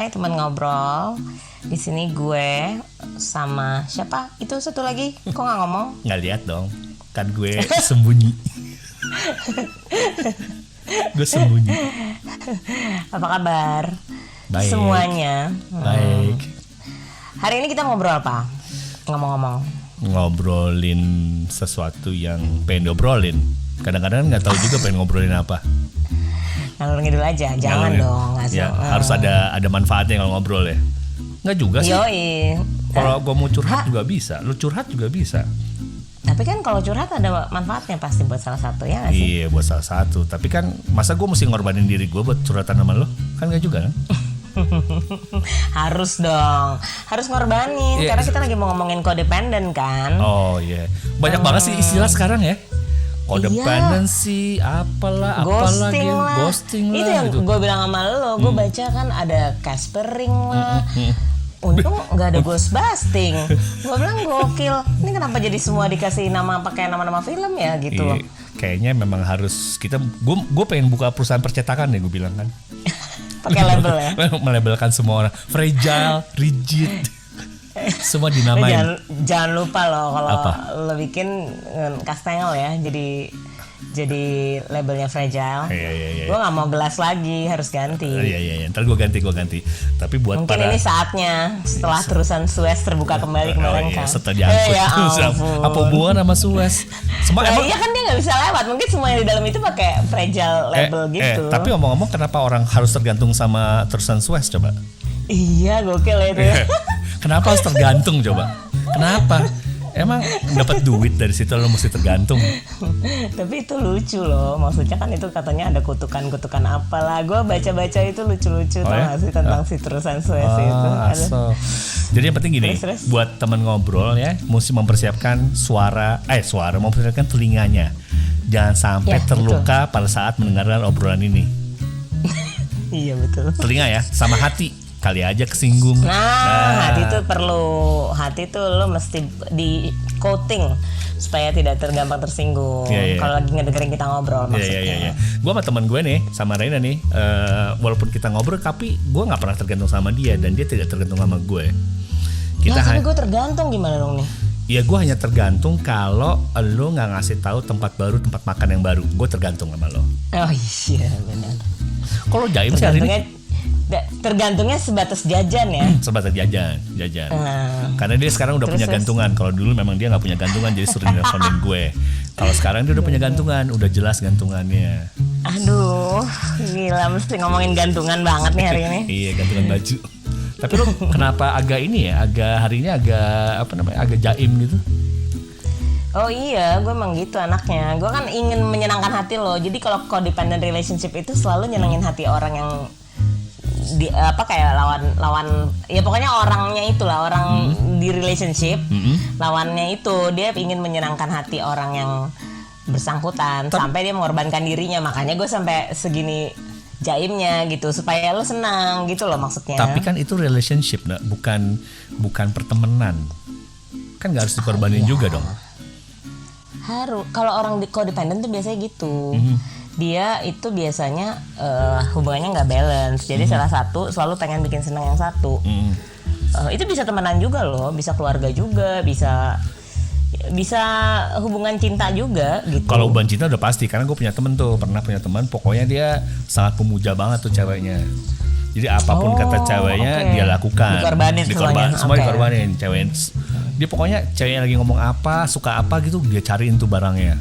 Hai teman ngobrol. Di sini gue sama siapa? Itu satu lagi. Kok nggak ngomong? Nggak lihat dong. Kan gue sembunyi. Gue sembunyi. Apa kabar? Baik. Semuanya. Baik. Hari ini kita ngobrol apa? Ngomong-ngomong. Ngobrolin sesuatu yang pengen diobrolin. Kadang-kadang nggak tahu juga pengen ngobrolin apa. Ngalur ngidul aja, jangan dong. Ya, harus ada manfaatnya kalau ngobrol ya. Nggak juga sih. Yoi. Kalau gue mau curhat juga bisa, lu curhat juga bisa. Tapi kan kalau curhat ada manfaatnya pasti buat salah satu, ya nggak sih? Iya, buat salah satu. Tapi kan masa gue mesti ngorbanin diri gue buat curhatan sama lo? Kan nggak juga kan? Harus dong, harus ngorbanin. Karena kita lagi mau ngomongin codependent kan. Oh iya, banyak banget sih istilah sekarang ya. Codependency, apalah ghosting gitu, lah. Ghosting lah. Itu yang gitu. gue bilang sama lo, gue baca kan ada Caspering lah. Untung nggak ada ghostbusting. Gue bilang gokil. Ini kenapa jadi semua dikasih nama pakai nama-nama film ya gitu loh. Kayaknya memang harus kita. Gue pengen buka perusahaan percetakan ya, gue bilang kan. Pakai label ya. Melabelkan semua orang fragile, rigid. Semua dinamain. Jangan lupa loh kalau Apa? lo bikin kastengel ya, jadi labelnya fragile. Iya. Gue nggak mau gelas lagi, harus ganti. Iya. Ntar gue ganti. Tapi buat Mungkin ini saatnya setelah terusan Suez terbuka kembali kemarin kan. Setelah diangkut. Ya ampun. Apa hubungan sama Suez? Iya kan dia nggak bisa lewat. Mungkin semua yang di dalam itu pakai fragile label gitu. Tapi ngomong-ngomong, kenapa orang harus tergantung sama terusan Suez coba? Iya, gokil ya itu. Kenapa harus tergantung coba? Kenapa? Emang dapat duit dari situ lo mesti tergantung? Tapi itu lucu loh. Maksudnya kan itu katanya ada kutukan-kutukan apalah. Gue baca-baca itu lucu-lucu tau gak sih tentang si terusan Suez itu. Jadi yang penting gini, Terus. buat teman ngobrol ya, mesti mempersiapkan mempersiapkan telinganya. Jangan sampai terluka pada saat mendengarkan obrolan ini. Iya betul. Telinga ya, sama hati. Kali aja kesinggung. Hati tuh perlu. Hati tuh lo mesti di coating supaya tidak tergampang tersinggung. Kalau lagi ngedengerin kita ngobrol maksudnya. Iya. Gue sama teman gue nih, sama Raina nih, walaupun kita ngobrol, tapi gue nggak pernah tergantung sama dia dan dia tidak tergantung sama gue. Tapi gue tergantung gimana dong nih? Ya gue hanya tergantung kalau lo nggak ngasih tahu tempat baru, tempat makan yang baru. Gue tergantung sama lo. Oh iya benar. Kalau Jaim sih hari ini tergantungnya sebatas jajan ya. Sebatas jajan. Karena dia sekarang udah punya gantungan. Kalau dulu memang dia nggak punya gantungan, jadi sering nelfonin gue. Kalau sekarang dia udah punya gantungan, udah jelas gantungannya. Aduh, gila mesti ngomongin gantungan banget nih hari ini. Iya, gantungan baju. Tapi lo kenapa agak ini ya? Hari ini agak jaim gitu? Oh iya, gue emang gitu anaknya. Gue kan ingin menyenangkan hati lo. Jadi kalau codependent relationship itu selalu nyenengin hati orang yang kayak lawan ya pokoknya orangnya itulah orang di relationship. Lawannya itu dia ingin menyenangkan hati orang yang bersangkutan sampai dia mengorbankan dirinya. Makanya gue sampai segini jaimnya gitu supaya lo senang gitu loh maksudnya. Tapi kan itu relationship, bukan pertemanan. Kan nggak harus dikorbanin juga dong. Harus. Kalau orang codependent tuh biasanya gitu. Dia itu biasanya hubungannya nggak balance. Jadi salah satu selalu pengen bikin seneng yang satu. Itu bisa temenan juga loh, bisa keluarga juga, bisa hubungan cinta juga gitu. Kalau hubungan cinta udah pasti, karena gue pernah punya teman, pokoknya dia sangat pemuja banget tuh ceweknya. Jadi apapun kata ceweknya dia lakukan. Semua dikorbanin. Dia pokoknya ceweknya lagi ngomong apa, suka apa gitu, dia cariin tuh barangnya.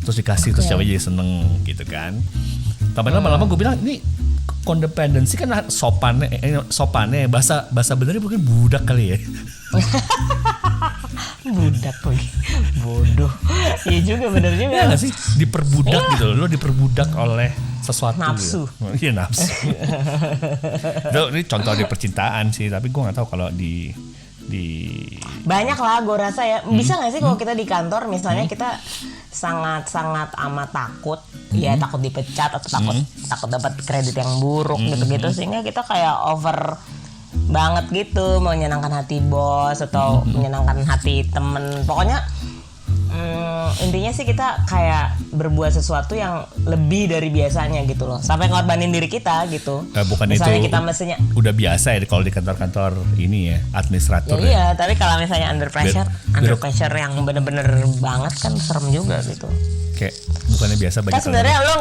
Terus dikasih, terus cewek jadi seneng gitu kan. Tapi lama-lama gue bilang ini codependency kan sopannya bahasa benernya mungkin budak kali ya. Budak lagi, bodoh. Iya juga, bener juga. Ya nggak sih, diperbudak gitu, lo diperbudak oleh sesuatu. Nafsu. Iya nafsu. Ini contoh di percintaan sih, tapi gue nggak tahu kalau di banyak lah gue rasa ya. Bisa nggak sih kalau kita di kantor misalnya kita sangat amat takut, ya takut dipecat atau takut dapat kredit yang buruk gitu-gitu, sehingga kita kayak over banget gitu, mau menyenangkan hati bos atau menyenangkan hati temen. Pokoknya intinya sih kita kayak berbuat sesuatu yang lebih dari biasanya gitu loh, sampai ngorbanin diri kita gitu. Bukan misalnya itu kita mestinya udah biasa ya kalau di kantor-kantor ini ya, administrator ya. Iya, tapi kalau misalnya under pressure yang bener-bener banget kan serem juga gitu. Kayak bukannya biasa banyak. Kan sebenarnya lo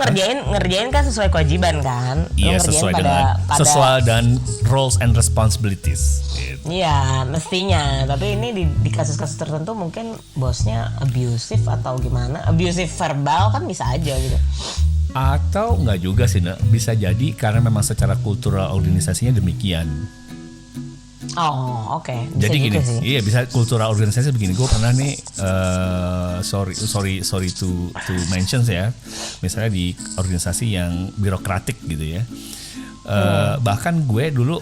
ngerjain kan sesuai kewajiban kan. Iya, sesuai dan roles and responsibilities. Gitu. Iya, mestinya. Tapi ini di kasus-kasus tertentu mungkin bosnya abusive atau gimana? Abusive verbal kan bisa aja gitu. Atau enggak juga sih, bisa jadi karena memang secara kultural organisasinya demikian. Oh, oke. Jadi gini, sih. Iya bisa kultural organisasi begini. Gue pernah nih, sorry to mention ya, misalnya di organisasi yang birokratik gitu ya. Bahkan gue dulu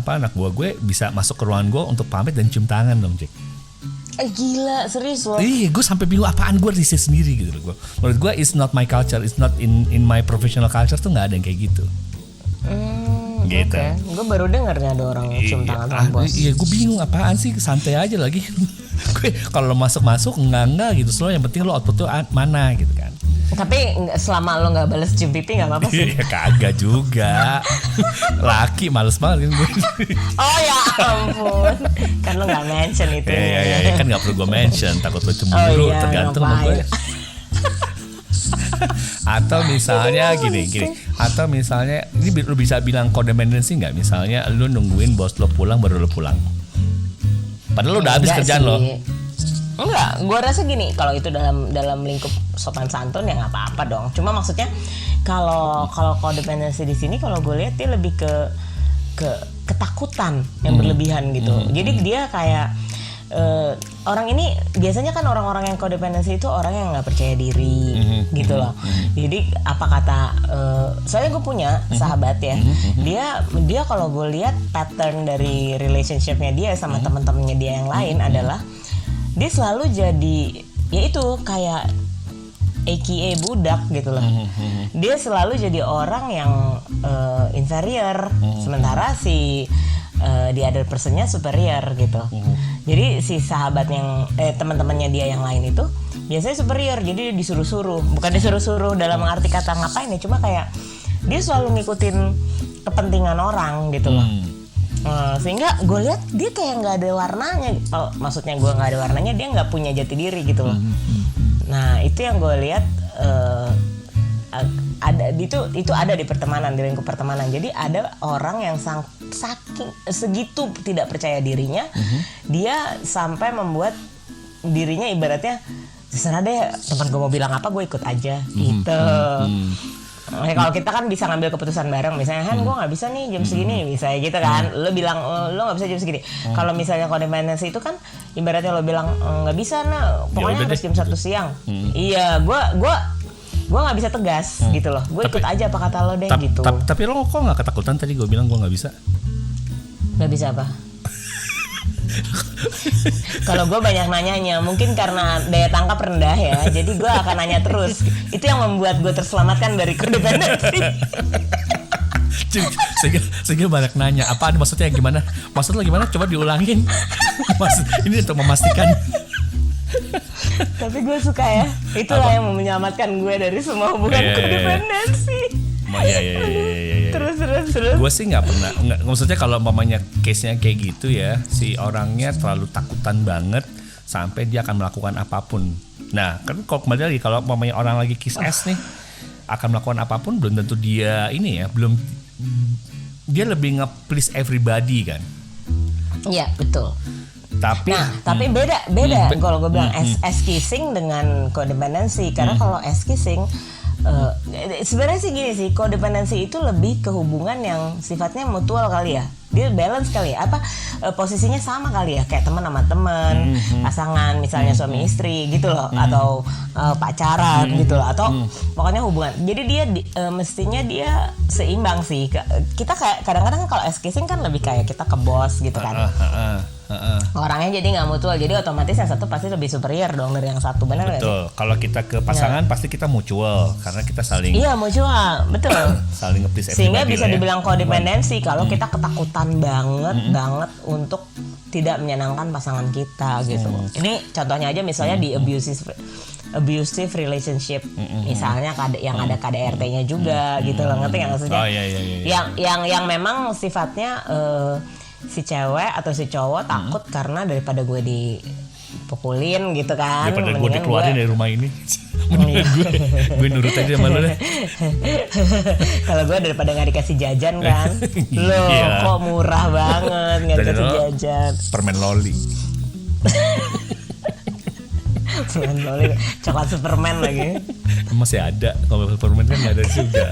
anak gue bisa masuk ke ruangan gue untuk pamit dan cium tangan dong, Jack. Gila, serius loh. Iya, gue sampai bingung apaan gue riset sendiri gitu loh. Menurut gue it's not my culture, it's not in my professional culture tuh nggak ada yang kayak gitu. Gitu. Okay. Gue baru denger nih ada orang cium tangan sama bos. Iya, gue bingung apaan sih, santai aja lagi. Gue kalau masuk enggak gitu, soalnya yang penting lo output tuh mana gitu kan. Tapi selama lo nggak balas cium pipi nggak apa-apa sih? Iya kagak juga. Laki males banget kan gue. Oh ya ampun, kan lo nggak mention itu. Iya kan nggak perlu gue mention, takut lo cemburu, tergantung sama gue. Atau misalnya gini, atau misalnya ini lu bisa bilang codependency nggak? Misalnya lu nungguin bos lo pulang baru lo pulang, padahal lo udah habis kerjaan lo. Enggak, gue rasa gini, kalau itu dalam lingkup sopan santun ya nggak apa-apa dong. Cuma maksudnya kalau codependency di sini kalau gue lihat dia lebih ke ketakutan yang berlebihan gitu. Jadi dia kayak orang ini biasanya kan orang-orang yang codependency itu orang yang nggak percaya diri gitu loh. Jadi apa kata soalnya gue punya sahabat ya, dia kalau gue lihat pattern dari relationshipnya dia sama teman-temannya dia yang lain adalah dia selalu jadi ya itu kayak AKA budak gitu loh. Dia selalu jadi orang yang inferior, sementara si the other personnya superior gitu. Jadi si sahabat yang teman-temannya dia yang lain itu biasanya superior, jadi dia disuruh-suruh. Bukan disuruh-suruh dalam arti kata ngapain ya, cuma kayak dia selalu ngikutin kepentingan orang gitu loh. Sehingga gue lihat dia kayak nggak ada warnanya. Maksudnya gue nggak ada warnanya, dia nggak punya jati diri gitu loh. Nah itu yang gue lihat ada itu ada di pertemanan, di lingkup pertemanan. Jadi ada orang yang saking segitu tidak percaya dirinya, dia sampai membuat dirinya ibaratnya terserah deh teman gue mau bilang apa gue ikut aja gitu. Kalau kita kan bisa ngambil keputusan bareng, misalnya gue nggak bisa nih jam segini, bisa gitu kan. Lo bilang lo nggak bisa jam segini. Kalau misalnya codependency itu kan ibaratnya lo bilang nggak bisa, pokoknya harus jam 1 siang. Iya, gue nggak bisa tegas gitu loh. Gue ikut aja apa kata lo deh gitu. Tapi lo kok nggak ketakutan tadi gue bilang gue nggak bisa? Nggak bisa apa? Kalau gue banyak nanyanya, mungkin karena daya tangkap rendah ya, jadi gue akan nanya terus. Itu yang membuat gue terselamatkan dari codependency. Sehingga banyak nanya, apaan maksudnya gimana? Maksud lo gimana? Coba diulangin. Ini untuk memastikan. Tapi gue suka ya, itulah yang menyelamatkan gue dari semua hubungan codependency. Iya. Terus. Gue sih nggak pernah, maksudnya kalau mamanya case-nya kayak gitu ya, si orangnya terlalu takutan banget sampai dia akan melakukan apapun. Nah, kan kalau kembali lagi kalau mamanya orang lagi kiss ass nih, akan melakukan apapun belum tentu dia ini ya, dia lebih nge-please everybody kan. Iya, betul. Tapi beda kalau gue bilang ass kissing dengan codependency, karena kalau ass kissing sebenarnya sih gini sih, codependency itu lebih ke hubungan yang sifatnya mutual kali ya. Dia balance kali ya, posisinya sama kali ya, kayak teman sama teman, pasangan misalnya suami istri gitu loh, atau pacaran gitu loh, atau pokoknya hubungan. Jadi dia mestinya dia seimbang sih. Kita kayak kadang-kadang kalau ass kissing kan lebih kayak kita ke bos gitu kan. Orangnya jadi nggak mutual, jadi otomatis yang satu pasti lebih superior dong dari yang satu, benar nggak? Betul. Kalau kita ke pasangan pasti kita mutual karena kita saling. Iya mutual, betul. Saling nge-please everybody. Sehingga bisa dibilang codependency kalau kita ketakutan banget untuk tidak menyenangkan pasangan kita gitu. Ini contohnya aja misalnya di abusive relationship, misalnya yang ada KDRT-nya juga gitu loh, ngerti nggak maksudnya? Yang memang sifatnya si cewek atau si cowok takut karena daripada gue dipukulin gitu kan, daripada gue dikeluarin dari rumah ini. gue nurut aja sama lo deh. Kalau gue daripada nggak dikasih jajan kan, lo kok murah banget nggak dikasih jajan. Permen loli. Permen loli, coklat Superman lagi. Masih ada, kalau permen kan nggak ada juga.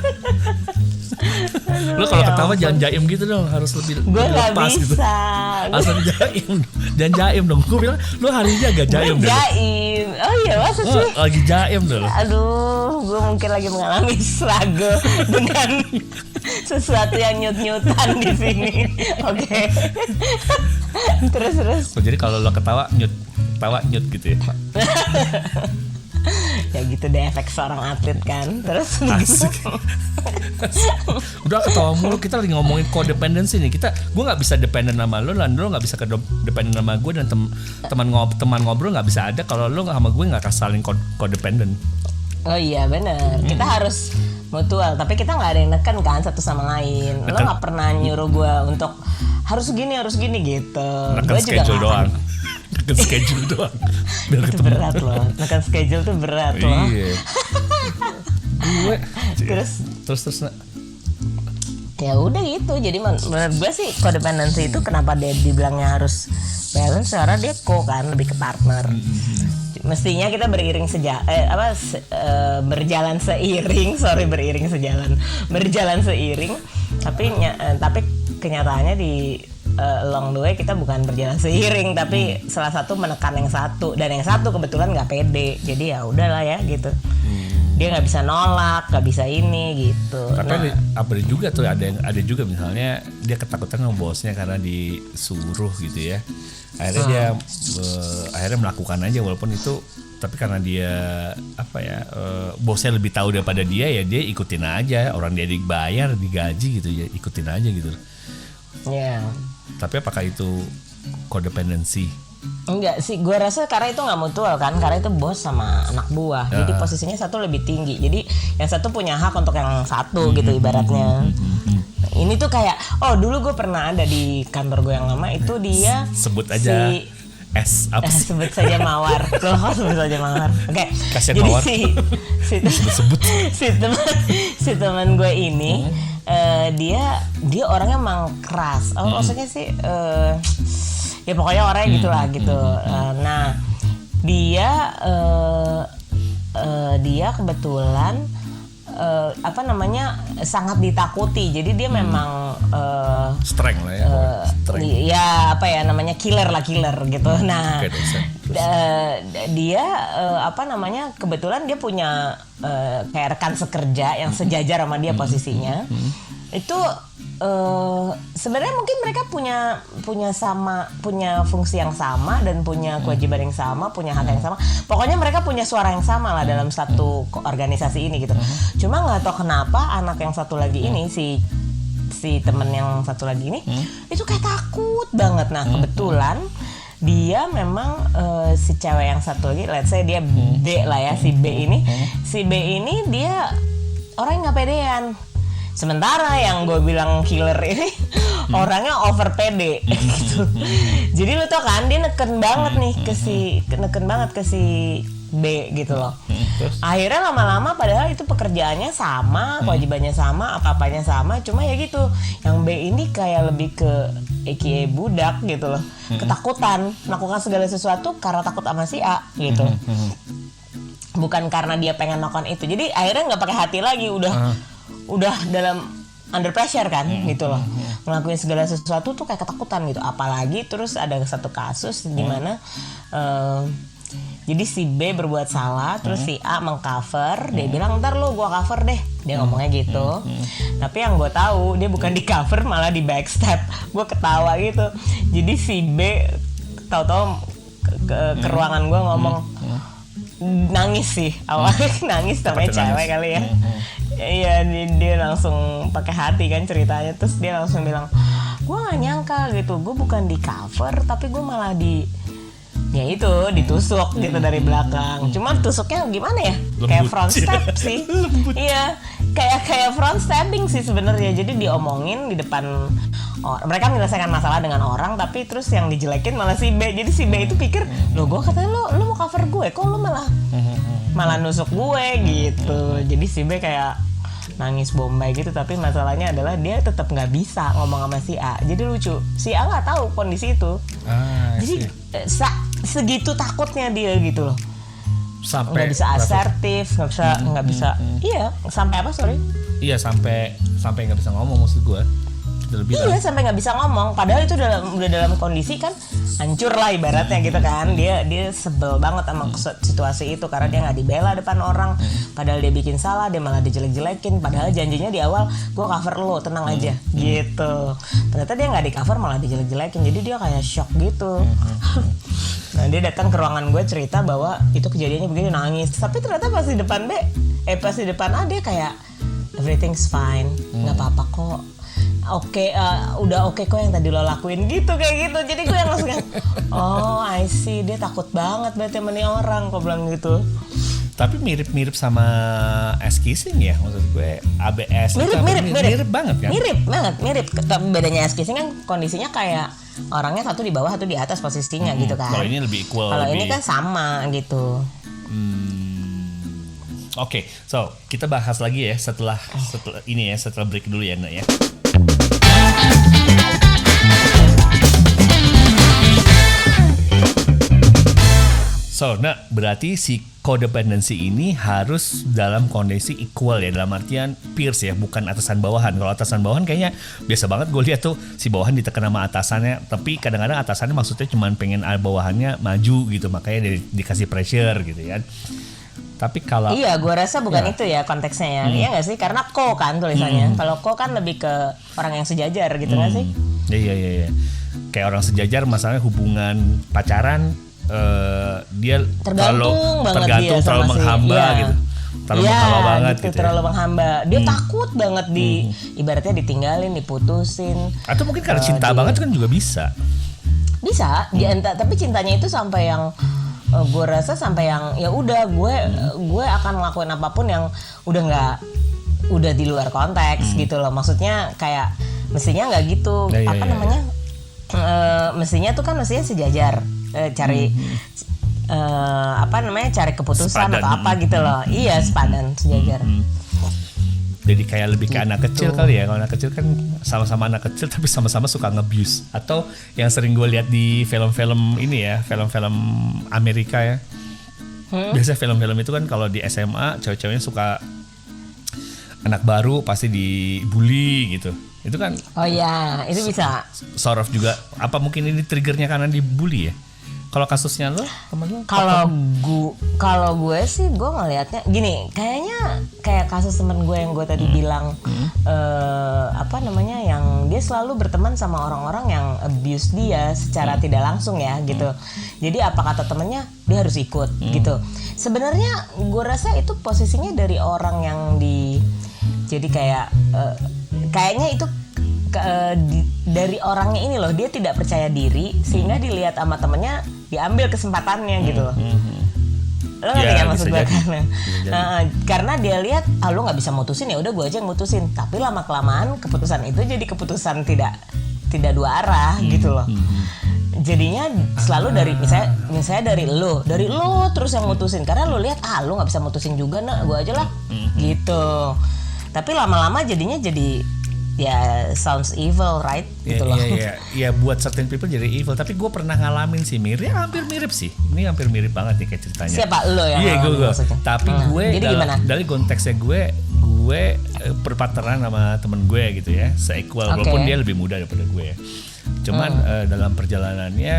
Lo kalau ketawa jangan jaim gitu dong, harus lebih lepas gitu. Harus lebih jaim, jangan jaim dong. Gue bilang lo hari ini agak jaim. Jaim, oh iya masa sih? Lagi jaim dong. Aduh, gue mungkin lagi mengalami struggle dengan sesuatu yang nyut-nyutan di sini. Oke. Terus. Oh, jadi kalau lo ketawa nyut gitu ya. Ya gitu deh efek seorang atlet kan. Terus asik. Udah ketawa mulu, kita lagi ngomongin codependency nih. Gue nggak bisa dependen sama lo, dan lo nggak bisa dependen sama gue, dan teman ngobrol nggak bisa ada kalau lo sama gue nggak saling codependent. Oh iya benar. Kita harus mutual, tapi kita nggak ada yang neken kan satu sama lain. Lo nggak pernah nyuruh gue untuk harus gini gitu. Gue juga doang. Neken schedule doang. Itu berat loh. Neken schedule tuh berat loh. Iya. Gue terus ya udah gitu. Jadi menurut gue sih codependency itu kenapa dia dibilangnya harus balance, karena dia kan lebih ke partner. Mestinya kita berjalan seiring, tapi kenyataannya di along the way kita bukan berjalan seiring, tapi salah satu menekan yang satu, dan yang satu kebetulan nggak pede, jadi ya udahlah ya gitu. Dia nggak bisa nolak, nggak bisa ini gitu. Tapi apa juga tuh ada juga misalnya dia ketakutan sama bosnya karena disuruh gitu ya. Akhirnya dia akhirnya melakukan aja walaupun itu, tapi karena dia bosnya lebih tahu daripada dia, ya dia ikutin aja. Orang dia dibayar, digaji gitu ya, ikutin aja gitu. Iya. Tapi apakah itu codependency? Enggak sih, gue rasa karena itu nggak mutual kan, karena itu bos sama anak buah, jadi posisinya satu lebih tinggi, jadi yang satu punya hak untuk yang satu gitu ibaratnya. Ini tuh kayak, dulu gue pernah ada di kantor gue yang lama itu dia sebut aja sebut saja Mawar. Loh, sebut saja Mawar. Oke. Jadi Mawar. si teman gue ini dia orangnya emang keras. Maksudnya sih ya pokoknya orangnya gitulah gitu. Nah, dia kebetulan sangat ditakuti. Jadi dia memang strength lah ya. Killer gitu. Nah, dia kebetulan dia punya kayak rekan sekerja yang sejajar sama dia posisinya. Itu sebenarnya mungkin mereka punya fungsi yang sama dan punya kewajiban yang sama, punya hak yang sama. Pokoknya mereka punya suara yang sama lah dalam satu organisasi ini gitu. Cuma nggak tahu kenapa anak yang satu lagi ini si temen yang satu lagi ini itu kayak takut banget. Nah kebetulan dia memang si cewek yang satu lagi, let's say dia B lah ya, si B ini dia orang yang nggak pedean. Sementara yang gue bilang killer ini orangnya over pede gitu. Jadi lu tau kan dia neken banget ke si B gitu loh. Akhirnya lama-lama padahal itu pekerjaannya sama, kewajibannya sama, apa-apanya sama, cuma ya gitu. Yang B ini kayak lebih ke aka budak gitu loh. Ketakutan melakukan segala sesuatu karena takut sama si A gitu. Bukan karena dia pengen melakukan itu. Jadi akhirnya nggak pakai hati lagi, udah dalam under pressure kan gitu loh. Ngelakuin segala sesuatu tuh kayak ketakutan gitu. Apalagi terus ada satu kasus di mana jadi si B berbuat salah, terus si A mengcover, dia bilang ntar lo gua cover deh, dia ngomongnya gitu. Tapi yang gue tahu dia bukan di cover, malah di backstab. Gue ketawa gitu. Jadi si B tahu-tahu ke ruangan gue ngomong, nangis sih awalnya. Nangis namanya cewek kali ya. Iya, dia langsung pakai hati kan ceritanya, terus dia langsung bilang gue nggak nyangka gitu, gue bukan di cover tapi gue malah ditusuk gitu dari belakang. Cuma tusuknya gimana ya? Lembut. Kayak front stab sih. Iya, kayak front stabbing sih sebenarnya. Jadi diomongin di depan mereka menyelesaikan masalah dengan orang, tapi terus yang dijelekin malah si B. Jadi si B itu pikir, "Loh, gue katanya lu mau cover gue, kok lu malah nusuk gue?" gitu. Jadi si B kayak nangis bombay gitu, tapi masalahnya adalah dia tetap nggak bisa ngomong sama si A. Jadi lucu, si A nggak tahu kondisi itu. Jadi segitu takutnya dia gitu loh. Sampai nggak bisa asertif, nggak bisa. Iya, sampai apa sorry? Iya, sampai nggak bisa ngomong maksud gue. Iya, sampai nggak bisa ngomong. Padahal itu udah dalam kondisi kan hancur lah ibaratnya gitu kan. Dia sebel banget sama situasi itu karena dia nggak dibela depan orang. Padahal dia bikin salah, dia malah dijelek-jelekin. Padahal janjinya di awal, gue cover lo, tenang aja gitu. Ternyata dia nggak di cover malah dijelek-jelekin. Jadi dia kayak shock gitu. Nah, dia datang ke ruangan gue cerita bahwa itu kejadiannya begini, nangis. Tapi ternyata pas di depan pas di depan A dia kayak everything's fine, nggak apa-apa kok. Udah oke kok yang tadi lo lakuin gitu, kayak gitu. Jadi gue yang langsung oh I see, dia takut banget berarti sama nih orang, kok bilang gitu. Tapi mirip-mirip sama ass kissing ya, maksud gue ABS mirip banget kan? Mirip. Tapi bedanya ass kissing kan kondisinya kayak orangnya satu di bawah, satu di atas posisinya gitu kan. Kalau ini lebih equal. Kalau ini kan sama gitu. Oke, so kita bahas lagi ya setelah ini ya, setelah break dulu ya, Nak ya. So, nah berarti si codependency ini harus dalam kondisi equal ya, dalam artian peers ya, bukan atasan bawahan. Kalau atasan bawahan kayaknya biasa banget gue lihat tuh si bawahan ditekan sama atasannya, tapi kadang-kadang atasannya maksudnya cuma pengen bawahannya maju gitu, makanya dikasih pressure gitu ya. Tapi kalau iya, gue rasa bukan itu ya konteksnya ya, iya nggak sih? Karena ko kan tulisannya. Kalau ko kan lebih ke orang yang sejajar gitu nggak sih? Iya. Kayak orang sejajar, masalahnya hubungan pacaran. Dia tergantung terlalu menghamba gitu, terlalu menghamba banget gitu, terlalu menghamba. Dia takut banget ibaratnya ditinggalin, diputusin. Atau mungkin karena cinta banget kan juga bisa. Tapi cintanya itu sampai yang gue rasa sampai yang ya udah gue akan ngelakuin apapun yang udah di luar konteks gitu loh. Maksudnya kayak mestinya nggak gitu. Namanya? Mestinya tuh kan mestinya sejajar. Cari cari keputusan sepadan. Atau apa gitu loh. Iya, sepadan, sejajar. Jadi kayak lebih ke anak kecil kali ya. Kalau anak kecil kan sama-sama anak kecil tapi sama-sama suka nge-abuse. Atau yang sering gue lihat di film-film ini ya, film-film Amerika ya. Biasanya film-film itu kan kalau di SMA cewek-ceweknya suka anak baru pasti dibully gitu. Itu kan. Oh iya, itu bisa. Sort of juga. Apa mungkin ini triggernya karena dibully ya? Kalau kasusnya lo, temen lo? Kalau gue sih gue ngelihatnya gini, kayak kasus temen gue yang gue tadi bilang yang dia selalu berteman sama orang-orang yang abuse dia secara tidak langsung ya gitu. Jadi apa kata temennya, dia harus ikut gitu. Sebenarnya gue rasa itu posisinya dari orang yang jadi kayak kayaknya itu dari orangnya ini loh, dia tidak percaya diri sehingga dilihat sama temennya diambil kesempatannya gitu loh. Lo ngerti kan maksud gue karena dia lihat lo nggak bisa mutusin, ya udah gue aja yang mutusin. Tapi lama kelamaan keputusan itu jadi keputusan tidak dua arah gitu loh. Jadinya selalu dari misalnya dari lo terus yang mutusin karena lo lihat lo nggak bisa mutusin juga, gue aja lah gitu. Tapi lama-lama jadinya jadi ya sounds evil, right? Gitu loh. Iya, buat certain people jadi evil. Tapi gue pernah ngalamin sih, hampir mirip sih. Ini hampir mirip banget nih kayak ceritanya. Siapa lo yang? Iya, gue. Tapi gue dari konteksnya gue berpartneran sama temen gue gitu ya, se-equal walaupun dia lebih muda daripada gue. Cuman dalam perjalanannya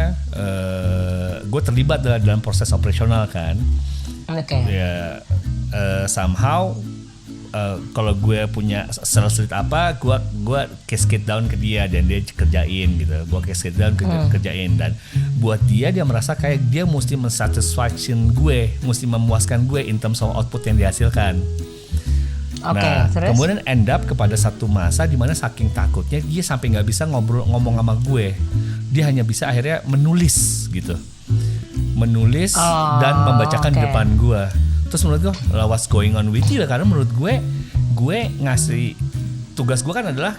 gue terlibat dalam proses operasional kan. Ya somehow kalau gue punya sulit apa, gue cascade down ke dia dan dia kerjain gitu. Gue cascade down kerjain, dan buat dia merasa kayak dia mesti mensatisfaction gue, mesti memuaskan gue in terms of output yang dihasilkan. Nah, kemudian end up kepada satu masa di mana saking takutnya dia sampai nggak bisa ngomong sama gue. Dia hanya bisa akhirnya menulis gitu, dan membacakan di depan gue. Terus menurut gue, what's going on with you? Karena menurut gue ngasih tugas gue kan adalah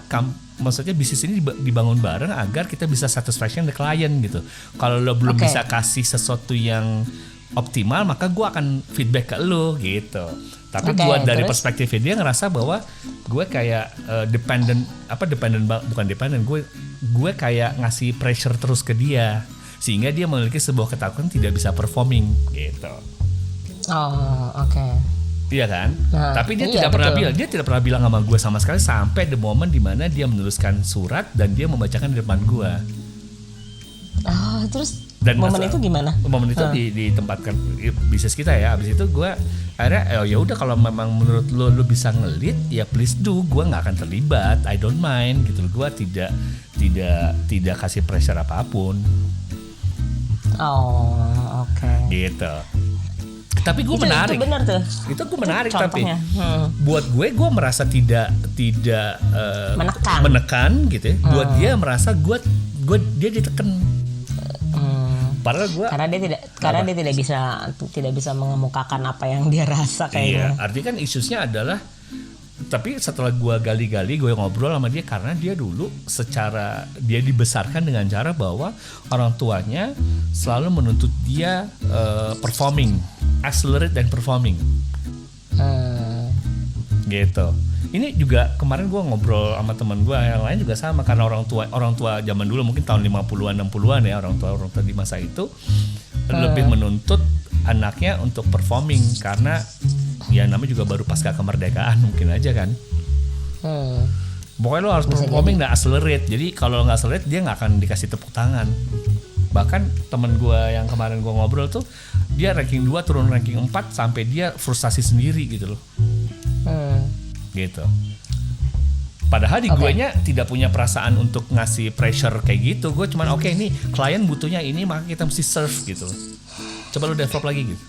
maksudnya bisnis ini dibangun bareng agar kita bisa satisfaction the client gitu. Kalau lo belum bisa kasih sesuatu yang optimal, maka gue akan feedback ke lo gitu. Tapi buat dari perspektifnya dia ngerasa bahwa gue kayak gue kayak ngasih pressure terus ke dia sehingga dia memiliki sebuah ketakutan tidak bisa performing gitu. Iya kan? Nah, tapi dia tidak pernah bilang sama gue sama sekali sampai the moment di mana dia menuliskan surat dan dia membacakan di depan gue. Terus dan momen itu gimana? Momen itu ditempatkan bisnis kita ya. Abis itu gue akhirnya ya udah kalau memang menurut lo bisa ngelit ya please do, gue nggak akan terlibat, I don't mind gitu. Gue tidak kasih pressure apapun. Gitu. Tapi gue menarik. Itu benar tuh. Itu gue menarik tapi buat gue merasa tidak menekan gitu ya. Buat dia merasa dia ditekan. Karena dia tidak bisa mengemukakan apa yang dia rasa kayaknya. Iya, artinya kan isusnya adalah, tapi setelah gue gali-gali, gue ngobrol sama dia karena dia dulu dia dibesarkan dengan cara bahwa orang tuanya selalu menuntut dia performing, accelerate dan performing. Gitu. Ini juga kemarin gue ngobrol sama teman gue yang lain juga sama, karena orang tua zaman dulu mungkin tahun 50-an 60-an ya, orang tua di masa itu lebih menuntut anaknya untuk performing karena ya namanya juga baru pasca kemerdekaan mungkin aja kan. Pokoknya lo harus performing dan accelerate. Jadi kalau nggak accelerate dia nggak akan dikasih tepuk tangan. Bahkan temen gue yang kemarin gue ngobrol tuh dia ranking 2 turun ranking 4 sampai dia frustasi sendiri gitu loh. Gitu. Padahal di guenya tidak punya perasaan untuk ngasih pressure kayak gitu. Gue cuman ini klien butuhnya ini maka kita mesti serve gitu loh. Coba lo develop lagi gitu.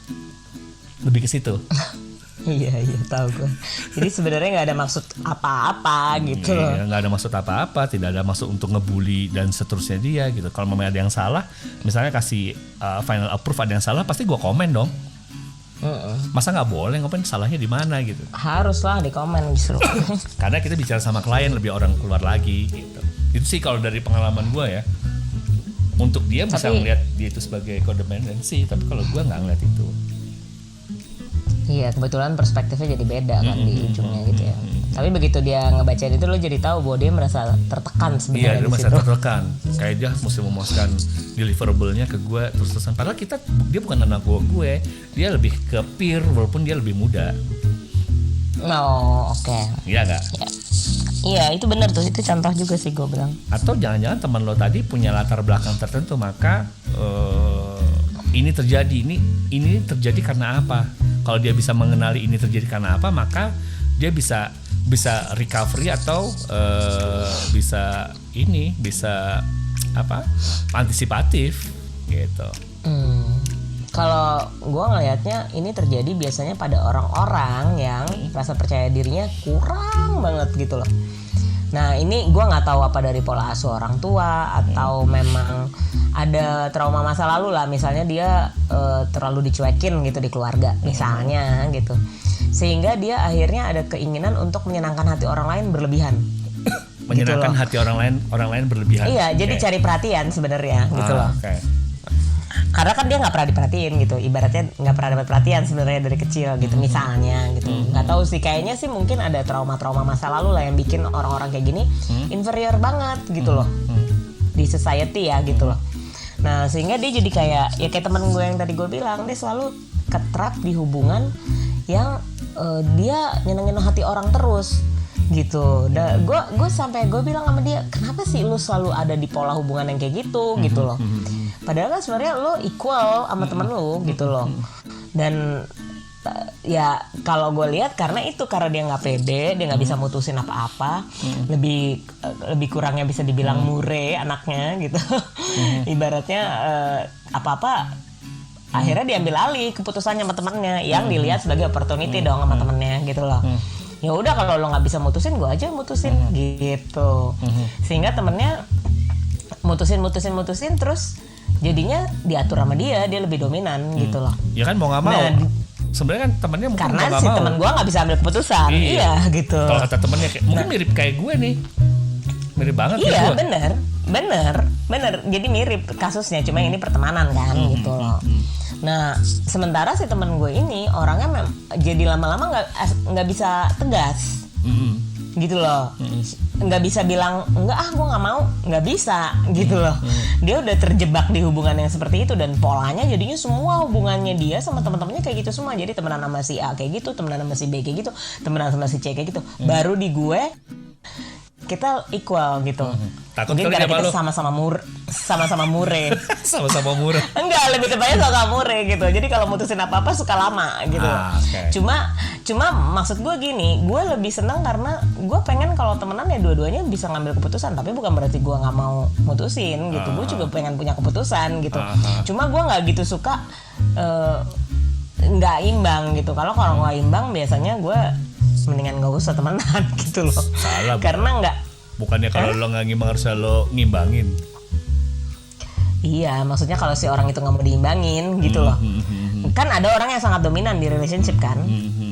Lebih ke situ. Iya tahu gue. Jadi sebenarnya nggak ada maksud apa-apa gitu loh. Iya, nggak ada maksud apa-apa, tidak ada maksud untuk ngebully dan seterusnya dia gitu. Kalau memang ada yang salah, misalnya kasih final approve ada yang salah, pasti gue komen dong. Masa nggak boleh, ngapain salahnya di mana gitu? Haruslah di komen justru. Karena kita bicara sama klien lebih orang keluar lagi gitu. Itu sih kalau dari pengalaman gue ya. Untuk dia bisa melihat dia itu sebagai codependency, tapi kalau gue nggak ngeliat itu. Iya, kebetulan perspektifnya jadi beda kan di ujungnya gitu ya. Tapi begitu dia ngebacain itu lo jadi tahu bahwa dia merasa tertekan sebenarnya. Iya, dia merasa tertekan. Kayak dia mesti memuaskan deliverable-nya ke gue terus-terusan. Padahal dia bukan anak gue. Dia lebih ke peer walaupun dia lebih muda. Oke. Iya nggak? Iya, itu benar tuh. Itu contoh juga sih gue bilang. Atau jangan-jangan teman lo tadi punya latar belakang tertentu, maka ini terjadi karena apa? Kalau dia bisa mengenali ini terjadi karena apa, maka dia bisa recovery atau bisa antisipatif gitu. Kalau gue ngelihatnya ini terjadi biasanya pada orang-orang yang rasa percaya dirinya kurang banget gitu loh. Nah ini gue nggak tahu apa dari pola asuh orang tua atau memang ada trauma masa lalu lah, misalnya dia terlalu dicuekin gitu di keluarga misalnya gitu, sehingga dia akhirnya ada keinginan untuk menyenangkan hati orang lain berlebihan. Menyenangkan gitu hati orang lain berlebihan. Iya, jadi cari perhatian sebenarnya gitu loh. Karena kan dia nggak pernah diperhatiin gitu, ibaratnya nggak pernah dapat perhatian sebenarnya dari kecil gitu misalnya gitu. Nggak tahu sih, kayaknya sih mungkin ada trauma-trauma masa lalu lah yang bikin orang-orang kayak gini inferior banget gitu loh di society ya gitu loh. Nah sehingga dia jadi kayak teman gue yang tadi gue bilang, dia selalu ketrap di hubungan yang dia nyenengin hati orang terus gitu. Gue sampai gue bilang sama dia, kenapa sih lu selalu ada di pola hubungan yang kayak gitu gitu loh. Padahal kan sebenarnya lo equal sama temen lo gitu loh. Dan ya kalau gue lihat karena dia nggak pede, dia nggak bisa mutusin apa-apa, lebih kurangnya bisa dibilang mure anaknya gitu. Ibaratnya apa-apa akhirnya diambil alih keputusannya sama temennya yang dilihat sebagai opportunity dong sama temennya gitu loh. ya udah kalau lo nggak bisa mutusin, gue aja mutusin gitu. Sehingga temennya mutusin terus jadinya diatur sama dia lebih dominan gitu loh. Ya kan mau nggak mau. Nah, sebenarnya kan temennya mungkin karena nggak si mau. temen gue nggak bisa ambil keputusan. Iya gitu. Kalau kata temennya mungkin mirip kayak gue nih, mirip banget. Iya bener. Jadi mirip kasusnya, cuma ini pertemanan kan gitu loh. Nah sementara si temen gue ini orangnya jadi lama-lama nggak bisa tegas. Gitu loh, nggak bisa bilang enggak gue nggak mau, nggak bisa gitu loh. Dia udah terjebak di hubungan yang seperti itu, dan polanya jadinya semua hubungannya dia sama teman-temannya kayak gitu semua. Jadi temenan sama si A kayak gitu, temenan sama si B kayak gitu, temenan sama si C kayak gitu. Baru di gue kita equal gitu. Takut mungkin kali karena kita lo sama-sama mure. sama-sama murah. Enggak, lebih tepatnya suka mure gitu. Jadi kalau mutusin apa-apa suka lama gitu. Okay. Cuma maksud gue gini, gue lebih senang karena gue pengen kalau temenan ya dua-duanya bisa ngambil keputusan. Tapi bukan berarti gue nggak mau mutusin gitu. Gue juga pengen punya keputusan gitu. Cuma gue nggak gitu suka nggak imbang gitu. Kalau nggak imbang biasanya gue mendingan gak usah temenan gitu loh. Salah. Karena nggak. Bukannya kalau lo nggak ngimbang harus lo ngimbangin. Iya, maksudnya kalau si orang itu nggak mau diimbangin gitu loh. Kan ada orang yang sangat dominan di relationship kan,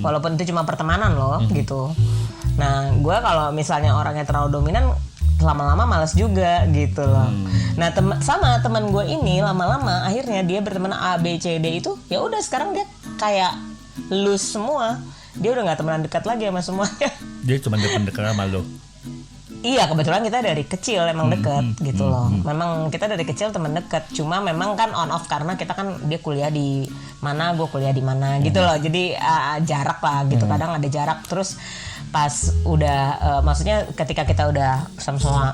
walaupun itu cuma pertemanan loh gitu. Nah, gue kalau misalnya orangnya terlalu dominan, lama-lama malas juga gitu loh. Nah, sama teman gue ini lama-lama akhirnya dia berteman A, B, C, D itu, ya udah sekarang dia kayak loose semua. Dia udah nggak temenan dekat lagi sama semuanya. Dia cuma dekat sama lo. Iya, kebetulan kita dari kecil emang deket gitu loh. Memang kita dari kecil teman dekat. Cuma memang kan on off karena kita kan dia kuliah di mana, gue kuliah di mana gitu loh. Jadi jarak lah gitu. Kadang ada jarak. Terus pas udah maksudnya ketika kita udah sama-sama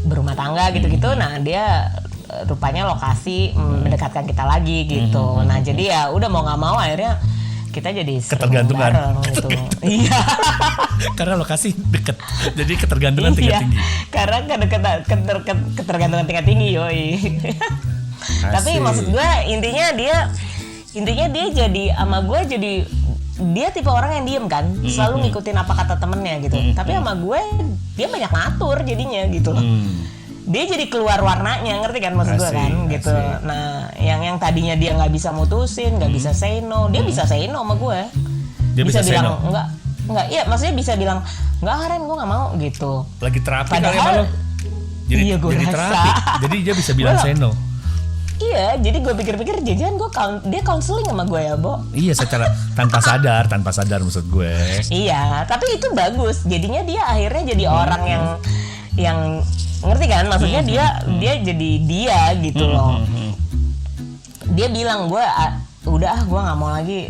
berumah tangga gitu-gitu, nah dia rupanya lokasi mendekatkan kita lagi gitu. Nah jadi ya udah mau nggak mau akhirnya kita jadi ketergantungan gitu. Iya. Karena lokasi deket, jadi ketergantungan tingkat tinggi. Karena ketergantungan tingkat tinggi, yoi. Tapi maksud gue intinya dia jadi sama gue, jadi dia tipe orang yang diem kan, selalu ngikutin apa kata temennya gitu. Tapi sama gue dia banyak ngatur jadinya gitu loh. Dia jadi keluar warnanya, ngerti kan maksud gue kan gitu. Nah yang tadinya dia nggak bisa mutusin, nggak bisa say no, dia bisa say no sama gue. Dia bisa bilang no? enggak, iya maksudnya bisa bilang enggak Ren, gue nggak mau gitu. Lagi terapi kali sama lo. Jadi rasa. Terapi. Jadi dia bisa bilang say no. Iya, jadi gue pikir-pikir jajan dia counseling sama gue ya, Bo. Iya, secara tanpa sadar maksud gue. Iya, tapi itu bagus. Jadinya dia akhirnya jadi orang yang ngerti kan? Maksudnya dia jadi dia gitu loh. Dia bilang gue udah gue nggak mau lagi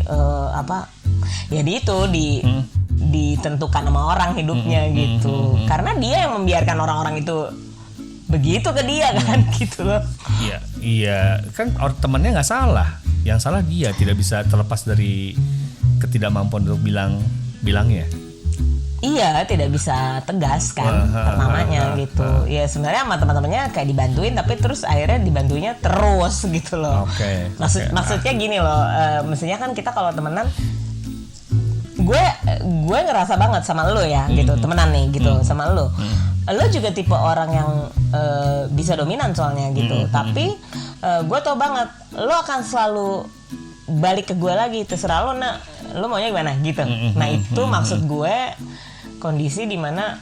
ya ditentukan sama orang hidupnya gitu. Karena dia yang membiarkan orang-orang itu begitu ke dia kan gitu loh. Iya kan temannya nggak salah, yang salah dia tidak bisa terlepas dari ketidakmampuan untuk bilangnya. Iya, tidak bisa tegas kan pertamanya gitu. Ya sebenarnya sama teman-temannya kayak dibantuin, tapi terus akhirnya dibantunya terus gitu loh. Maksudnya gini loh, mestinya kan kita kalau temenan, gue ngerasa banget sama lo ya gitu, temenan nih gitu sama lo. Lo juga tipe orang yang bisa dominan soalnya gitu. Tapi gue tau banget lo akan selalu balik ke gue lagi, terserah lo lo maunya gimana gitu. Nah itu maksud gue kondisi dimana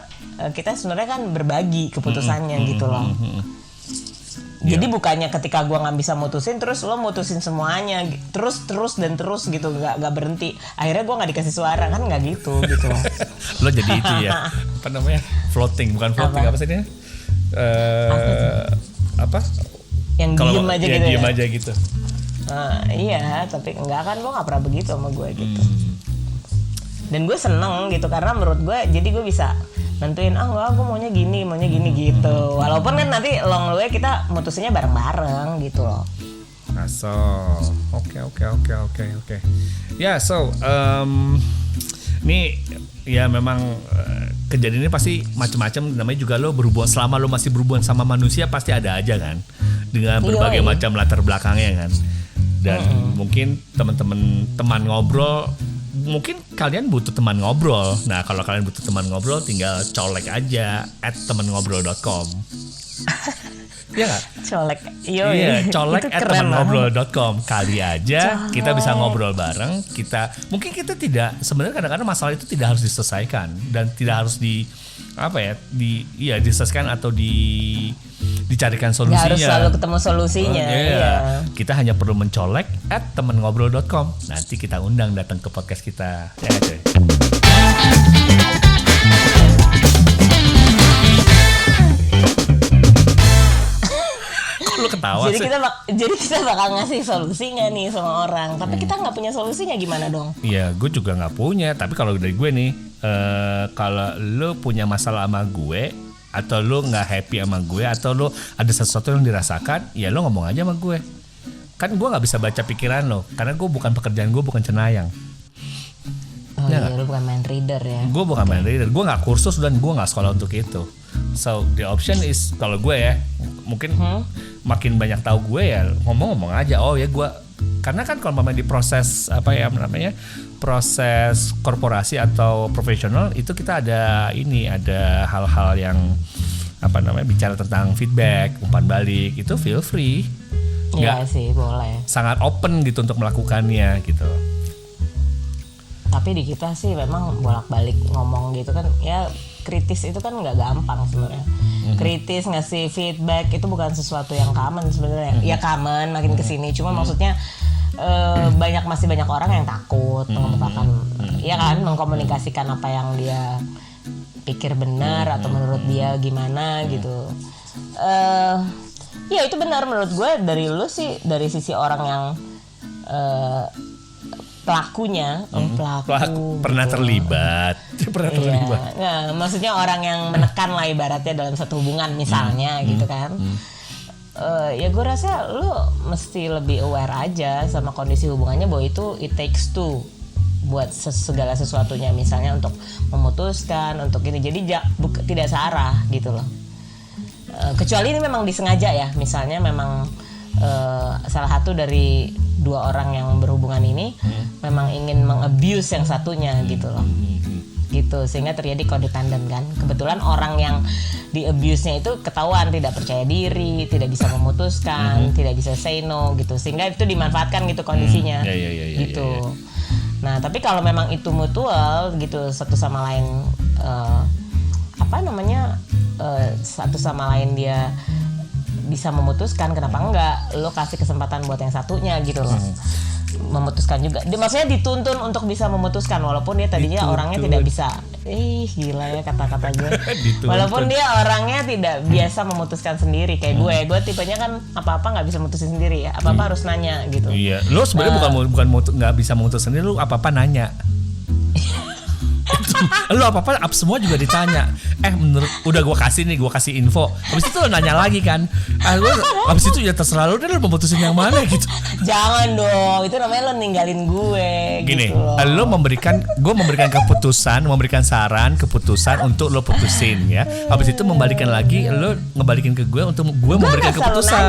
kita sebenarnya kan berbagi keputusannya gitu loh. Jadi bukannya ketika gue nggak bisa mutusin terus lo mutusin semuanya terus gitu, nggak berhenti. Akhirnya gue nggak dikasih suara kan, nggak gitu. Lo jadi itu ya apa namanya, bukan floating apa sih ini? Apa? Yang diem aja gitu. Diem aja gitu. Iya, tapi enggak kan, lo nggak pernah begitu sama gue gitu. Dan gue seneng gitu karena menurut gue jadi gue bisa nentuin enggak, gue maunya gini gitu. Walaupun kan nanti long the way kita mutusinnya bareng-bareng gitu loh. Nah, so oke. Ya, so ini ya memang kejadian ini pasti macam-macam, namanya juga lo berhubungan, selama lo masih berhubungan sama manusia pasti ada aja kan dengan berbagai macam latar belakangnya kan. Dan mungkin teman ngobrol mungkin kalian butuh teman ngobrol. Nah, kalau kalian butuh teman ngobrol, tinggal colek aja @temenngobrol.com. Iya nggak? Colek, iya, colek @temenngobrol.com. Kali aja kita bisa ngobrol bareng. Mungkin kita tidak, sebenarnya kadang-kadang masalah itu tidak harus diselesaikan dan tidak harus diselesaikan atau dicarikan solusinya. Gak harus selalu ketemu solusinya. Iya. Kita hanya perlu mencolek @temengobrol.com. Nanti kita undang datang ke podcast kita. Ya, coy. Lu ketawa jadi sih. kita bakal ngasih solusinya nih sama orang, tapi kita nggak punya solusinya, gimana dong? Iya, gue juga nggak punya. Tapi kalau dari gue nih, kalau lu punya masalah sama gue, atau lu nggak happy sama gue, atau lu ada sesuatu yang dirasakan, ya lu ngomong aja sama gue. Kan gue nggak bisa baca pikiran lo, karena gue pekerjaan gue bukan cenayang. Oh iya, lu bukan mind reader ya? Gue bukan mind reader, gue nggak kursus dan gue nggak sekolah untuk itu. So the option is, kalau gue ya, mungkin makin banyak tahu gue ya ngomong aja. Oh ya gue, karena kan kalau memang di proses proses korporasi atau profesional itu kita ada hal-hal yang bicara tentang feedback, umpan balik, itu feel free. Iya sih, boleh. Sangat open gitu untuk melakukannya gitu. Tapi di kita sih memang bolak-balik ngomong gitu kan, ya kritis itu kan nggak gampang sebenarnya. Kritis, ngasih feedback itu bukan sesuatu yang common sebenarnya. Ya common makin kesini, cuma maksudnya masih banyak orang yang takut mengemukakan, ya kan, mengkomunikasikan apa yang dia pikir benar atau menurut dia gimana gitu. Ya itu benar menurut gue dari lu sih, dari sisi orang yang pelakunya, pelaku pernah gitu. terlibat. Nah, maksudnya orang yang menekan lah ibaratnya dalam satu hubungan misalnya gitu kan. Ya gue rasa lu mesti lebih aware aja sama kondisi hubungannya, bahwa itu it takes two buat segala sesuatunya, misalnya untuk memutuskan, untuk ini, jadi tidak searah gitu loh. Kecuali ini memang disengaja ya, misalnya memang salah satu dari dua orang yang berhubungan ini memang ingin mengabuse yang satunya gitu loh, gitu, sehingga terjadi codependent kan. Kebetulan orang yang di abuse-nya itu ketahuan tidak percaya diri, tidak bisa memutuskan, tidak bisa say no gitu, sehingga itu dimanfaatkan gitu kondisinya. Gitu. Nah tapi kalau memang itu mutual gitu, satu sama lain satu sama lain dia bisa memutuskan, kenapa enggak lo kasih kesempatan buat yang satunya gitu loh. Memutuskan juga, maksudnya dituntun untuk bisa memutuskan, walaupun dia tadinya orangnya tidak bisa. Gila ya kata-kata gue. Walaupun dia orangnya tidak biasa memutuskan sendiri kayak gue tipenya kan apa-apa nggak bisa memutusin sendiri ya, apa-apa harus nanya gitu. Iya, lo sebenarnya bukan nggak bisa memutus sendiri, lo apa-apa nanya. Lu apa-apa semua juga ditanya. Menurut gue kasih info. Habis itu lu nanya lagi kan. Habis itu ya terserah lu deh, lu memutusin yang mana gitu. Jangan dong, itu namanya lu ninggalin gue. Gini, gitu loh. Gue memberikan keputusan, memberikan saran, keputusan untuk lo putusin ya. Habis itu membalikan lagi, lo ngebalikin ke gue untuk gue memberikan keputusan.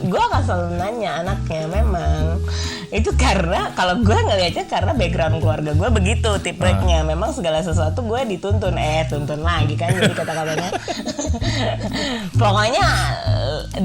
Gue akan selalu nanya anaknya memang. Itu karena kalau gue ngelihatnya karena background keluarga gue begitu tipenya. Memang segala sesuatu gue dituntun lagi kan, jadi kata-katanya pokoknya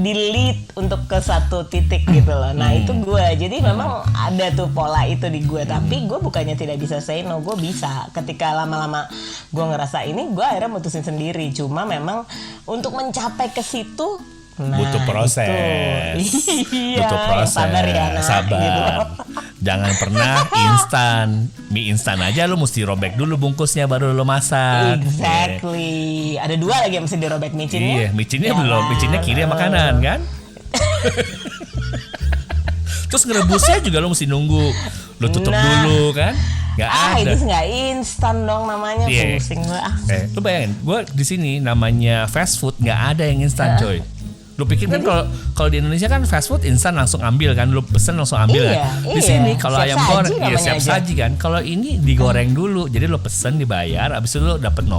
di-lead untuk ke satu titik gitu loh. Nah itu gue, jadi memang ada tuh pola itu di gue. Tapi gue bukannya tidak bisa say no, gue bisa. Ketika lama-lama gue ngerasa ini, gue akhirnya mutusin sendiri. Cuma memang untuk mencapai ke situ butuh proses. Iya, butuh proses. Sabar ya, sabar. Gitu. Jangan pernah instan. Mie instan aja lo mesti robek dulu bungkusnya baru lo masak. Exactly. Ada dua lagi yang mesti dirobek micinnya. Iya, micinnya belum. Micinnya kiri sama kanan kan. Terus ngerebusnya juga lo mesti nunggu. Lo tutup dulu kan. Gak ada. Itu nggak instan dong namanya. Pusing gue. Lo bayangin, gue di sini namanya fast food, nggak ada yang instan coy. Lu pikir kan kalau di Indonesia kan fast food instan langsung ambil kan, lu pesen langsung ambil kan. Di sini kalau ayam goreng ya siap saji kan. Kalau ini digoreng dulu. Jadi lu pesen, dibayar, abis itu lu dapat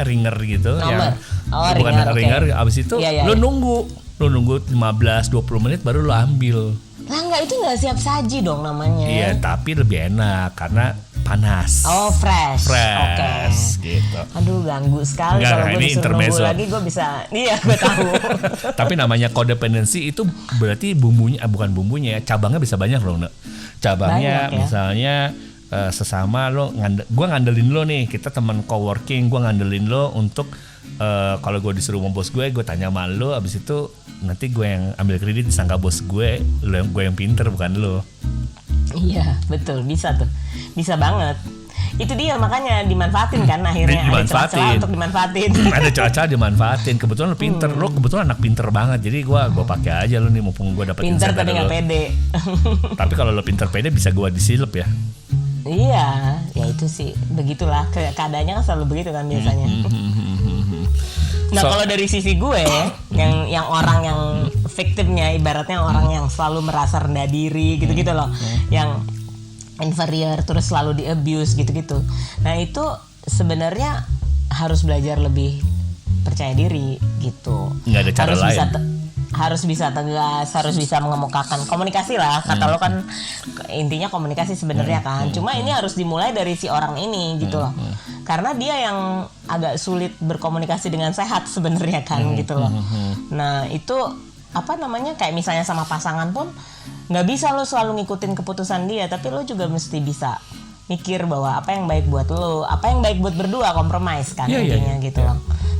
ringer gitu ya. Bukan ringer, abis itu lu nunggu 15-20 menit baru lu ambil. Lah enggak, itu enggak siap saji dong namanya. Iya, tapi lebih enak karena panas. Oh, fresh. Oke. Gitu. Aduh, ganggu sekali kalau gue disuruh nunggu lagi gue bisa. Iya, gue tahu. Tapi namanya codependency itu berarti bumbunya, bukan bumbunya ya, cabangnya bisa banyak loh, Nek. Cabangnya banyak, ya? Misalnya sesama lo gue ngandelin lo nih, kita teman coworking, gue ngandelin lo untuk kalau gue disuruh sama bos gue tanya sama lo, abis itu nanti gue yang ambil kredit disangka bos gue yang pinter bukan lo. Iya betul, bisa tuh, bisa banget. Itu dia makanya dimanfaatin kan akhirnya. Ada celah-celah untuk dimanfaatin. Ada celah-celah dimanfaatin. Kebetulan lo pinter, lo kebetulan anak pinter banget. Jadi gue pakai aja lo nih mumpung gue dapet pinter tapi nggak pede. Tapi kalau lo pinter pede bisa gue disilep ya. Iya, ya itu sih begitulah keadaannya kan selalu begitu kan biasanya. Nah kalau dari sisi gue yang orang yang victimnya, ibaratnya orang yang selalu merasa rendah diri gitu-gitu loh, yang inferior terus selalu di abuse gitu-gitu. Nah itu sebenarnya harus belajar lebih percaya diri gitu. Nggak ada cara lain. Harus bisa tegas, harus bisa mengemukakan komunikasi lah. Kata lo kan intinya komunikasi sebenarnya kan. Cuma ini harus dimulai dari si orang ini gitu loh. Karena dia yang agak sulit berkomunikasi dengan sehat sebenarnya kan gitu loh. Nah itu apa namanya, kayak misalnya sama pasangan pun nggak bisa lo selalu ngikutin keputusan dia, tapi lo juga mesti bisa mikir bahwa apa yang baik buat lo, apa yang baik buat berdua, compromise kan intinya gitu loh.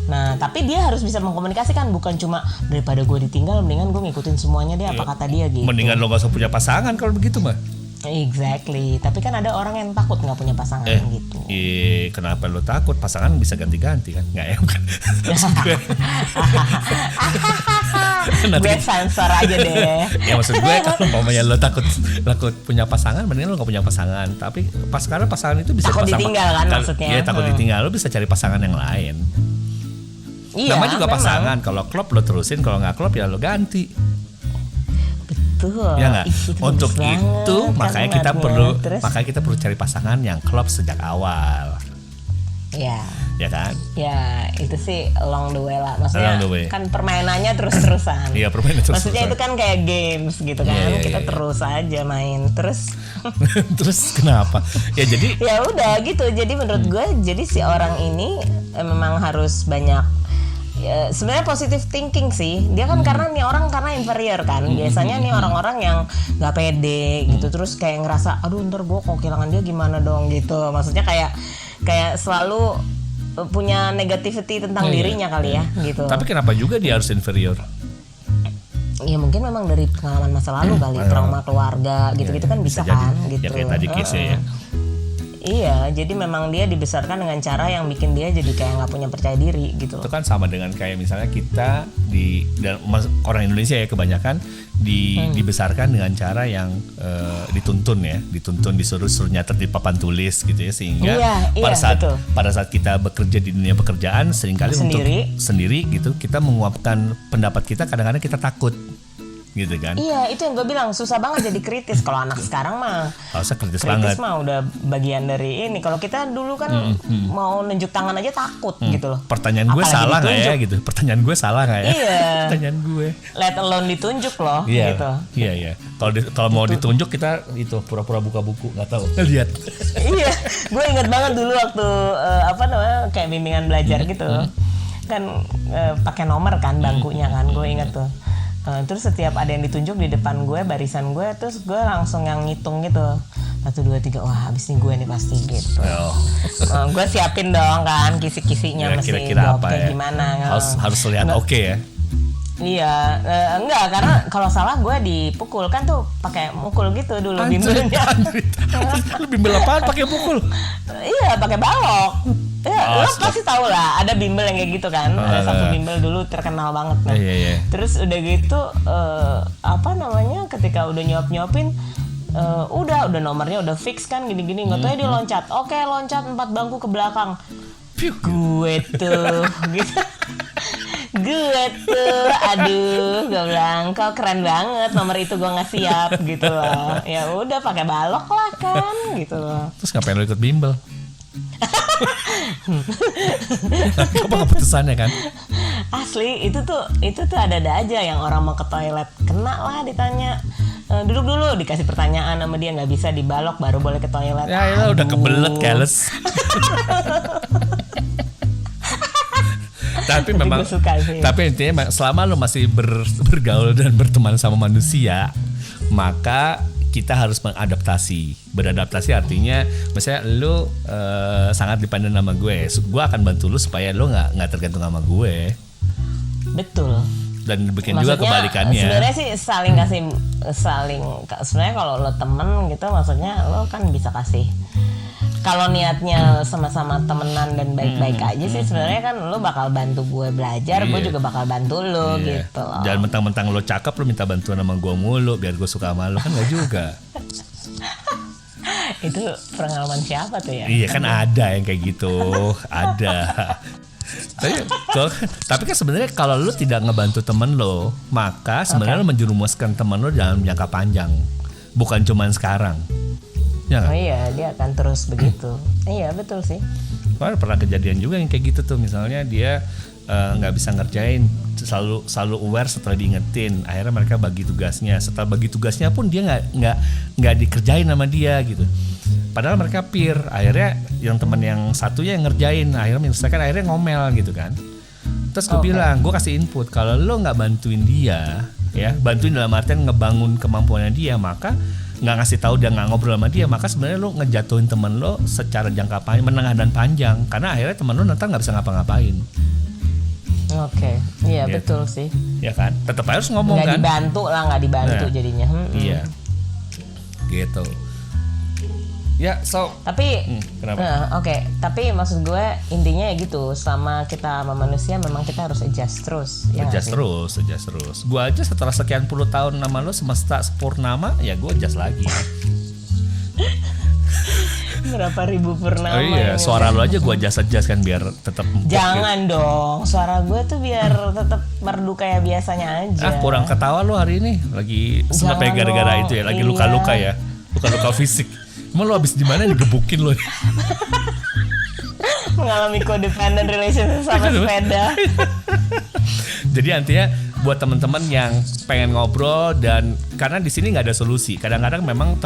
Nah tapi dia harus bisa mengkomunikasikan, bukan cuma daripada gue ditinggal mendingan gue ngikutin semuanya deh apa kata dia gitu. Mendingan lo gak usah punya pasangan kalau begitu mah. Exactly, tapi kan ada orang yang takut nggak punya pasangan gitu. Kenapa lo takut? Pasangan bisa ganti-ganti kan? Nggak ya bukan? Gue sensor aja deh. Ya maksud gue kalau umpamanya lo takut punya pasangan, mendingan lo nggak punya pasangan. Tapi sekarang pasangan itu bisa takut ditinggal kan maksudnya? Iya takut ditinggal, lo bisa cari pasangan yang lain. Iya, namanya juga memang pasangan. Kalau klop lo terusin, kalau nggak klop ya lo ganti. Betul. Ya nggak. Untuk itu makanya kita perlu cari pasangan yang klop sejak awal. Iya. Ya kan? Ya itu sih along the way lah. Maksudnya kan permainannya terus-terusan. Iya permainan terus-terusan. Maksudnya itu kan kayak games gitu kan. Kita terus aja main terus. Terus kenapa? Ya jadi. Ya udah gitu. Jadi menurut gue jadi si orang ini memang harus banyak. Ya, sebenarnya positive thinking sih. Dia kan karena nih orang karena inferior kan. Biasanya nih orang-orang yang nggak pede gitu, terus kayak ngerasa aduh ntar gue kok kehilangan dia gimana dong gitu. Maksudnya kayak selalu punya negativity tentang dirinya kali ya gitu. Tapi kenapa juga dia harus inferior? Ya mungkin memang dari pengalaman masa lalu kali, trauma keluarga gitu-gitu kan bisa kan gitu. Ya kayak tadi case-nya ya. Iya, jadi memang dia dibesarkan dengan cara yang bikin dia jadi kayak nggak punya percaya diri gitu. Itu kan sama dengan kayak misalnya kita dan orang Indonesia ya kebanyakan dibesarkan dengan cara yang dituntun disuruh nyatet di papan tulis gitu ya, sehingga pada saat kita bekerja di dunia pekerjaan seringkali untuk sendiri gitu kita menguapkan pendapat kita, kadang-kadang kita takut. Gitu kan? Iya, itu yang gue bilang susah banget jadi kritis. Kalau anak sekarang mah harusnya kritis banget. Mah udah bagian dari ini. Kalau kita dulu kan mau nunjuk tangan aja takut gitu loh. Pertanyaan gue salah nggak ya gitu? Pertanyaan gue salah nggak ya? Iya. Pertanyaan gue. Let alone ditunjuk loh. Iya. Gitu. Iya. Kalau mau ditunjuk kita itu pura-pura buka buku nggak tahu. Lihat. Iya. Gue ingat banget dulu waktu kayak bimbingan belajar gitu. Kan pakai nomor kan bangkunya kan. Gue ingat tuh. Terus setiap ada yang ditunjuk di depan gue, barisan gue, terus gue langsung yang ngitung gitu 1, 2, 3, wah habis nih gue nih pasti gitu. Gue siapin dong kan kisi-kisinya mesti jawab kayak gimana. Harus lihat oke ya. Iya, enggak karena kalau salah gue dipukul kan tuh pakai mukul gitu dulu bimbelnya. Lu bimbel apaan pakai mukul? Iya, pakai balok. Ya, lo pasti tahu lah, ada bimbel yang kayak gitu kan. Ada satu bimbel dulu terkenal banget nah. Terus udah gitu ketika udah nyuapin udah nomornya udah fix kan gini-gini, nggak tahu dia loncat. Oke, loncat 4 bangku ke belakang. Gue tuh gitu. Gue tuh aduh gue bilang kau keren banget, nomor itu gue nggak siap gitu loh. Ya udah pakai balok lah kan gitu loh. Terus ngapain lo ikut bimbel? Apa keputusannya kan? Asli itu tuh ada aja yang orang mau ke toilet kena lah ditanya Duduk dulu, dikasih pertanyaan sama dia, nggak bisa dibalok baru boleh ke toilet. Ya udah kebelet keles. Tapi memang tapi intinya selama lo masih bergaul dan berteman sama manusia, maka kita harus mengadaptasi. Beradaptasi artinya misalnya lo sangat dependen sama gue akan bantu lo supaya lo nggak tergantung sama gue. Betul. Dan bikin juga kebalikannya. Sebenarnya sih saling sebenarnya kalau lo temen gitu, maksudnya lo kan bisa kasih. Kalau niatnya sama-sama temenan dan baik-baik aja sih, sebenarnya kan lo bakal bantu gue belajar, gue juga bakal bantu lo gitu loh. Jangan mentang-mentang lo cakep lo minta bantuan sama gue mulu biar gue suka sama lo, kan nggak juga. Itu pengalaman siapa tuh ya? Iya kan ada yang kayak gitu, ada. Tapi kan sebenarnya kalau lo tidak ngebantu temen lo, maka sebenarnya lo menjerumuskan temen lo dalam jangka panjang, bukan cuman sekarang. Ya kan? Oh iya, dia akan terus begitu. Iya betul sih. Pernah kejadian juga yang kayak gitu tuh, misalnya dia nggak bisa ngerjain, selalu aware setelah diingetin, akhirnya mereka bagi tugasnya. Setelah bagi tugasnya pun dia nggak dikerjain sama dia gitu. Padahal mereka peer, akhirnya yang teman yang satunya yang ngerjain, akhirnya menyelesaikan, akhirnya ngomel gitu kan. Terus gue bilang, gue kasih input, kalau lo nggak bantuin dia, ya bantuin dalam artian ngebangun kemampuannya dia, maka nggak ngasih tahu dia, nggak ngobrol sama dia, maka sebenarnya lo ngejatuhin temen lo secara jangka panjang, menengah dan panjang, karena akhirnya temen lo nanti nggak bisa ngapa-ngapain. Oke, iya gitu. Betul sih. Ya kan, tetap harus ngomong nggak kan. Nggak dibantu jadinya. Iya, gitu. Ya, tapi kenapa? Oke. Tapi maksud gue intinya ya gitu, sama kita sama manusia memang kita harus adjust terus. Adjust terus. Gue aja setelah sekian puluh tahun nama lo semesta sempurnama, ya gue adjust lagi. Berapa ribu purnama? Oh iya, suara lo aja gue adjust kan biar tetap. Jangan dong, suara gue tuh biar tetap merdu kayak biasanya aja. Kurang ketawa lo hari ini, lagi sampai gara-gara itu ya, lagi luka-luka ya, luka-luka fisik. Emang lo abis di mana digebukin lo? Mengalami codependent relationship sama sepeda. Jadi artinya buat teman-teman yang pengen ngobrol, dan karena di sini nggak ada solusi. Kadang-kadang memang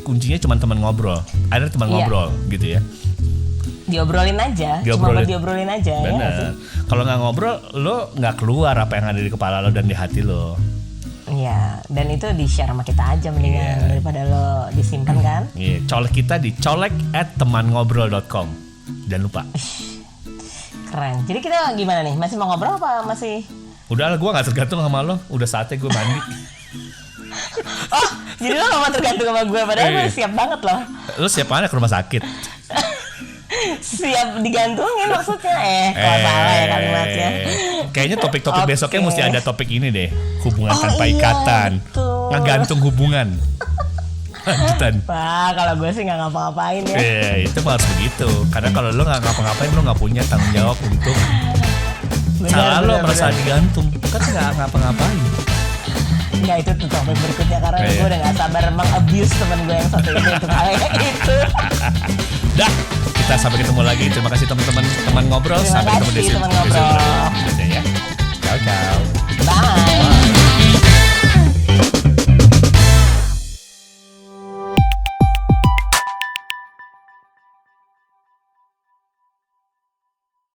kuncinya cuma teman ngobrol. Ada teman ngobrol gitu ya. Diobrolin aja. Cuma diobrolin aja. Bener. Ya, kalau nggak ngobrol, lo nggak keluar apa yang ada di kepala lo dan di hati lo. Iya, dan itu di-share sama kita aja mendingan daripada lo disimpan kan. Iya, colek kita di colek@temanngobrol.com. Jangan lupa. Keren. Jadi kita gimana nih? Masih mau ngobrol apa masih? Udah lah, gue gak tergantung sama lo. Udah saatnya gue mandi. Oh, jadi lo gak mau tergantung sama gue. Padahal gue siap banget loh. Lo siap mana ke rumah sakit? Siap digantungin maksudnya. Kalau salah ya kalimatnya. Kayaknya topik-topik besoknya mesti ada topik ini deh. Hubungan tanpa ikatan. Ngegantung hubungan. Lanjutan. Pak, kalau gue sih gak ngapa-ngapain ya. Itu harus begitu. Karena kalau lo gak ngapa-ngapain, lo gak punya tanggung jawab untuk salah lo merasa digantung. Kan gak ngapa-ngapain. Enggak, itu tuh topik berikutnya. Karena gue udah gak sabar meng-abuse temen gue yang satu ini untuk hal itu. Dah, kita sampai ketemu lagi. Terima kasih teman-teman teman ngobrol. Sampai ketemu di sini. Teman ngobrol. Ya. Ciao. Bye.